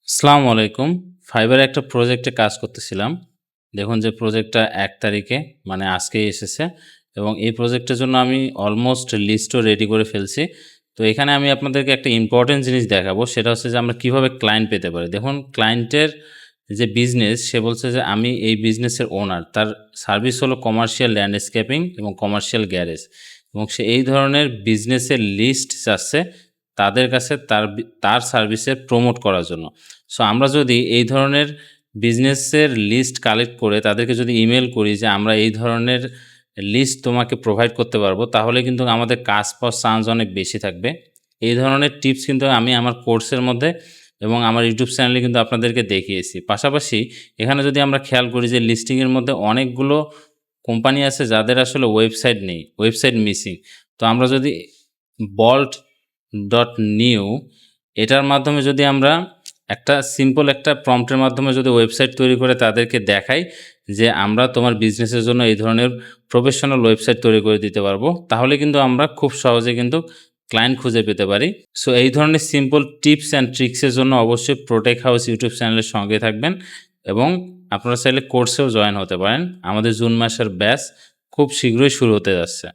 আসসালামু আলাইকুম। ফাইবারে একটা প্রজেক্টে কাজ করতেছিলাম। দেখুন যে প্রজেক্টটা ১ তারিখে মানে আজকেই এসেছে এবং এই প্রজেক্টের জন্য আমি অলমোস্ট লিস্টও রেডি করে ফেলছি। তো এখানে আমি আপনাদেরকে একটা ইম্পোর্টেন্ট জিনিস দেখাবো সেটা হচ্ছে যে আমরা কিভাবে ক্লায়েন্ট পেতে পারি। দেখুন ক্লায়েন্টের যে বিজনেস সে বলছে যে আমি এই বিজনেসের ওনার। তার সার্ভিস হলো কমার্শিয়াল ল্যান্ডস্কেপিং এবং কমার্শিয়াল গ্যারেজ এবং সে এই ধরনের বিজনেসের লিস্ট চাচ্ছে তাদের কাছে তার সার্ভিসের প্রমোট করার জন্য। সো আমরা যদি এই ধরনের বিজনেসের লিস্ট কালেক্ট করে তাদেরকে যদি ইমেইল করি যে আমরা এই ধরনের লিস্ট তোমাকে প্রোভাইড করতে পারবো, তাহলে কিন্তু আমাদের কাজ পাওয়ার চান্স অনেক বেশি থাকবে। এই ধরনের টিপস কিন্তু আমি আমার কোর্সের মধ্যে এবং আমার ইউটিউব চ্যানেলে কিন্তু আপনাদেরকে দেখিয়েছি। পাশাপাশি এখানে যদি আমরা খেয়াল করি যে লিস্টিংয়ের মধ্যে অনেকগুলো কোম্পানি আছে যাদের আসলে ওয়েবসাইট নেই, ওয়েবসাইট মিসিং। তো আমরা যদি bolt.new এটার মাধ্যমে যদি আমরা একটা সিম্পল একটা প্রম্পটের মাধ্যমে যদি ওয়েবসাইট তৈরি করে তাদেরকে দেখাই যে আমরা তোমার বিজনেসের জন্য এই ধরনের প্রফেশনাল ওয়েবসাইট তৈরি করে দিতে পারবো, তাহলে কিন্তু আমরা খুব সহজে কিন্তু ক্লায়েন্ট খুঁজে পেতে পারি। সো এই ধরনের সিম্পল টিপস অ্যান্ড ট্রিক্সের জন্য অবশ্যই প্রোটেক হাউস ইউটিউব চ্যানেলের সঙ্গে থাকবেন এবং আপনারা চাইলে কোর্সেও জয়েন হতে পারেন। আমাদের জুন মাসের ব্যাচ খুব শীঘ্রই শুরু হতে যাচ্ছে।